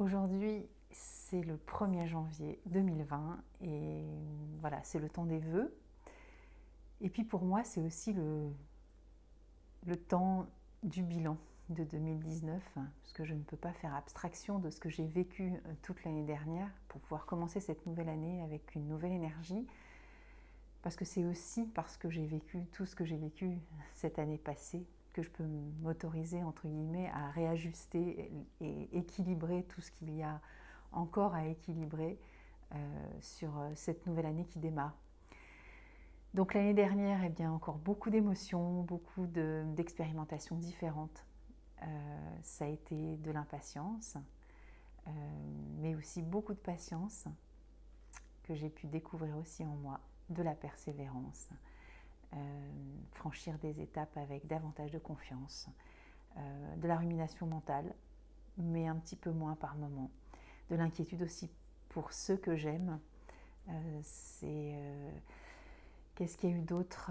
Aujourd'hui, c'est le 1er janvier 2020 et voilà, c'est le temps des vœux. Et puis pour moi, c'est aussi le temps du bilan de 2019, parce que je ne peux pas faire abstraction de ce que j'ai vécu toute l'année dernière pour pouvoir commencer cette nouvelle année avec une nouvelle énergie. Parce que c'est aussi parce que j'ai vécu tout ce que j'ai vécu cette année passée que je peux m'autoriser, entre guillemets, à réajuster et équilibrer tout ce qu'il y a encore à équilibrer sur cette nouvelle année qui démarre. Donc l'année dernière, eh bien, encore beaucoup d'émotions, beaucoup d'expérimentations différentes. Ça a été de l'impatience, mais aussi beaucoup de patience que j'ai pu découvrir aussi en moi, de la persévérance, franchir des étapes avec davantage de confiance, de la rumination mentale, mais un petit peu moins par moment, de l'inquiétude aussi pour ceux que j'aime. Qu'est-ce qu'il y a eu d'autre?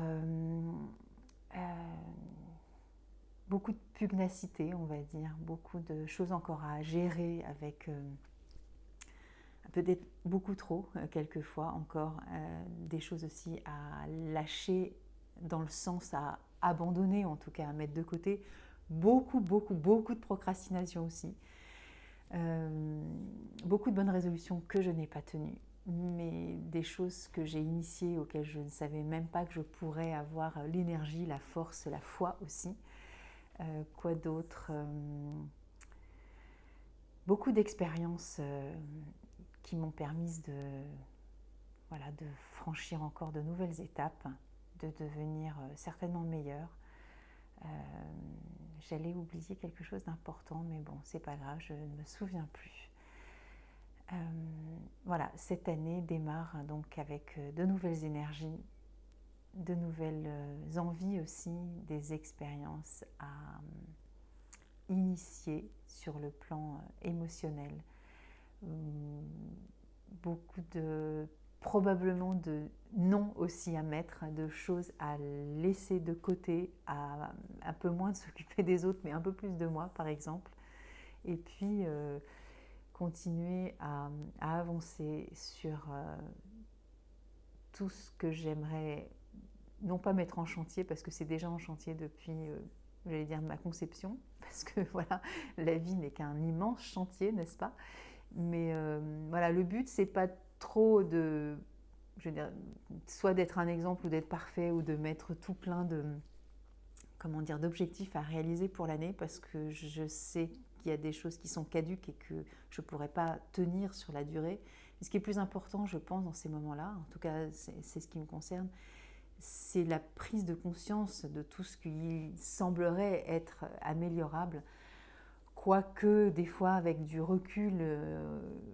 Beaucoup de pugnacité, on va dire, beaucoup de choses encore à gérer avec peut-être beaucoup trop, quelquefois encore, des choses aussi à lâcher dans le sens à abandonner, en tout cas à mettre de côté. Beaucoup de procrastination aussi. Beaucoup de bonnes résolutions que je n'ai pas tenues, mais des choses que j'ai initiées auxquelles je ne savais même pas que je pourrais avoir l'énergie, la force, la foi aussi. Quoi d'autre? Beaucoup d'expériences qui m'ont permis de franchir encore de nouvelles étapes, de devenir certainement meilleure. J'allais oublier quelque chose d'important, mais bon, c'est pas grave, je ne me souviens plus. Voilà, cette année démarre donc avec de nouvelles énergies, de nouvelles envies aussi, des expériences à initier sur le plan émotionnel. Beaucoup de probablement de non aussi à mettre, de choses à laisser de côté, à un peu moins de s'occuper des autres, mais un peu plus de moi par exemple. Et puis continuer à avancer sur tout ce que j'aimerais, non pas mettre en chantier, parce que c'est déjà en chantier depuis, j'allais dire, ma conception, parce que voilà, la vie n'est qu'un immense chantier, n'est-ce pas? Mais voilà, le but, c'est pas trop de, je veux dire, soit d'être un exemple ou d'être parfait ou de mettre tout plein de, comment dire, d'objectifs à réaliser pour l'année, parce que je sais qu'il y a des choses qui sont caduques et que je ne pourrais pas tenir sur la durée. Mais ce qui est plus important, je pense, dans ces moments-là, en tout cas c'est ce qui me concerne, c'est la prise de conscience de tout ce qui semblerait être améliorable. Quoique, des fois, avec du recul,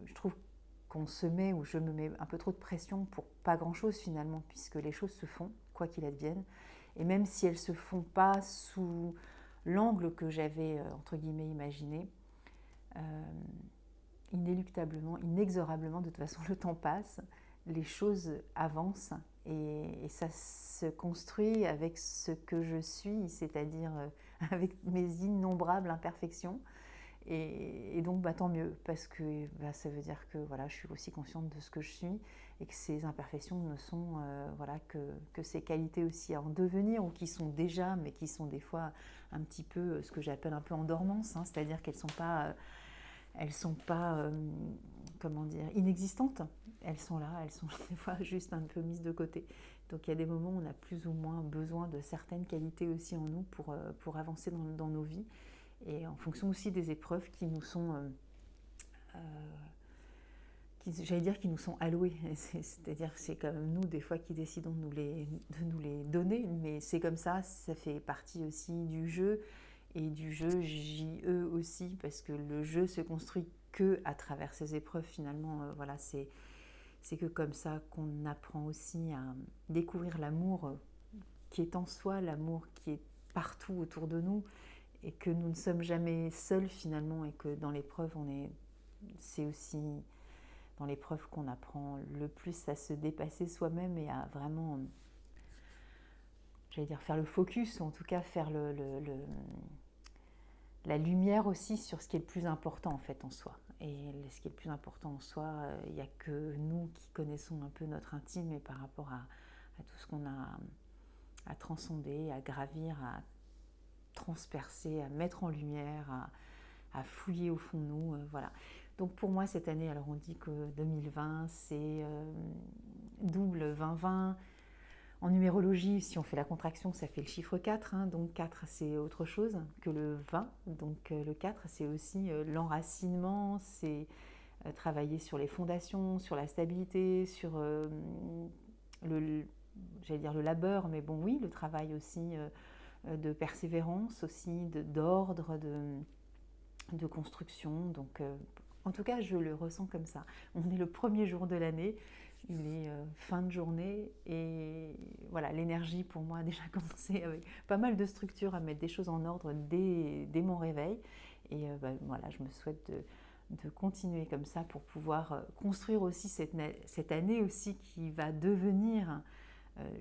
je trouve qu'on se met, ou je me mets un peu trop de pression pour pas grand-chose finalement, puisque les choses se font, quoi qu'il advienne. Et même si elles ne se font pas sous l'angle que j'avais, entre guillemets, imaginé, inéluctablement, inexorablement, de toute façon, le temps passe, les choses avancent et ça se construit avec ce que je suis, c'est-à-dire avec mes innombrables imperfections. Et donc, tant mieux, parce que ça veut dire que voilà, je suis aussi consciente de ce que je suis et que ces imperfections ne sont que ces qualités aussi à en devenir, ou qui sont déjà, mais qui sont des fois un petit peu ce que j'appelle un peu en dormance, c'est-à-dire qu'elles ne sont pas comment dire, inexistantes. Elles sont là, elles sont des fois juste un peu mises de côté. Donc il y a des moments où on a plus ou moins besoin de certaines qualités aussi en nous pour avancer dans nos vies. Et en fonction aussi des épreuves qui nous sont, j'allais dire, qui nous sont allouées. C'est-à-dire que c'est quand même nous, des fois, qui décidons de nous les donner, mais c'est comme ça fait partie aussi du jeu, et du jeu JE aussi, parce que le jeu se construit que à travers ces épreuves, finalement. Voilà, c'est que comme ça qu'on apprend aussi à découvrir l'amour qui est en soi, l'amour qui est partout autour de nous, et que nous ne sommes jamais seuls finalement, et que dans l'épreuve, c'est aussi dans l'épreuve qu'on apprend le plus à se dépasser soi-même et à vraiment, j'allais dire, faire le focus, ou en tout cas faire la lumière aussi sur ce qui est le plus important en fait en soi. Et ce qui est le plus important en soi, il n'y a que nous qui connaissons un peu notre intime, et par rapport à tout ce qu'on a à transcender, à gravir, à transpercer, à mettre en lumière, à fouiller au fond de nous. Voilà. Donc pour moi, cette année, alors on dit que 2020, c'est double 20-20. En numérologie, si on fait la contraction, ça fait le chiffre 4. Donc 4, c'est autre chose que le 20. Donc le 4, c'est aussi l'enracinement, c'est travailler sur les fondations, sur la stabilité, sur j'allais dire le labeur, mais bon oui, le travail aussi de persévérance, aussi d'ordre, de construction. Donc en tout cas, je le ressens comme ça. On est le premier jour de l'année, il est fin de journée, et voilà, l'énergie pour moi a déjà commencé avec pas mal de structures, à mettre des choses en ordre dès mon réveil. Et voilà, je me souhaite de continuer comme ça pour pouvoir construire aussi cette année aussi qui va devenir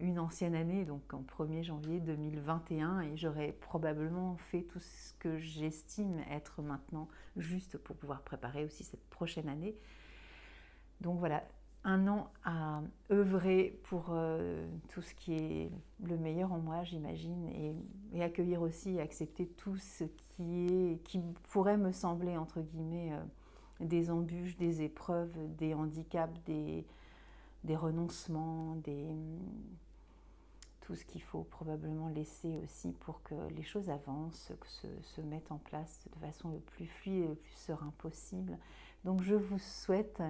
une ancienne année, donc en 1er janvier 2021, et j'aurai probablement fait tout ce que j'estime être maintenant juste pour pouvoir préparer aussi cette prochaine année. Donc voilà, un an à œuvrer pour tout ce qui est le meilleur en moi, j'imagine, et accueillir aussi et accepter tout ce qui pourrait me sembler, entre guillemets, des embûches, des épreuves, des handicaps, des renoncements, tout ce qu'il faut probablement laisser aussi pour que les choses avancent, que se mettent en place de façon le plus fluide et le plus serein possible. Donc je vous souhaite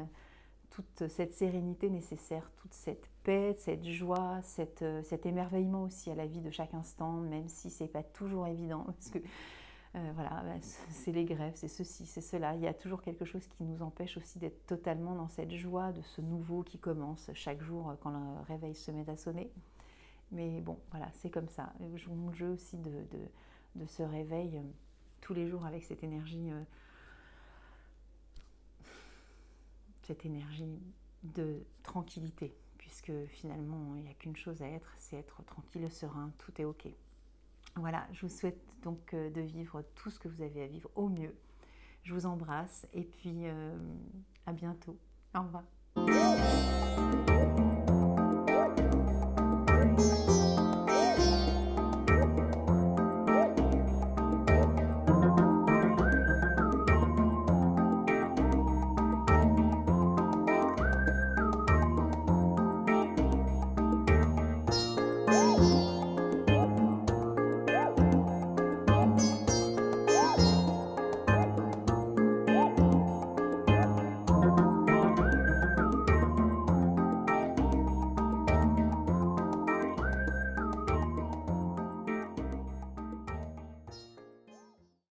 toute cette sérénité nécessaire, toute cette paix, cette joie, cet émerveillement aussi à la vie de chaque instant, même si c'est pas toujours évident, parce que voilà, c'est les grèves, c'est ceci, c'est cela. Il y a toujours quelque chose qui nous empêche aussi d'être totalement dans cette joie de ce nouveau qui commence chaque jour quand le réveil se met à sonner. Mais bon, voilà, c'est comme ça. Mon jeu aussi de ce réveil tous les jours avec cette énergie de tranquillité, puisque finalement, il n'y a qu'une chose à être, c'est être tranquille, serein, tout est ok. Voilà, je vous souhaite donc de vivre tout ce que vous avez à vivre au mieux. Je vous embrasse et puis à bientôt. Au revoir.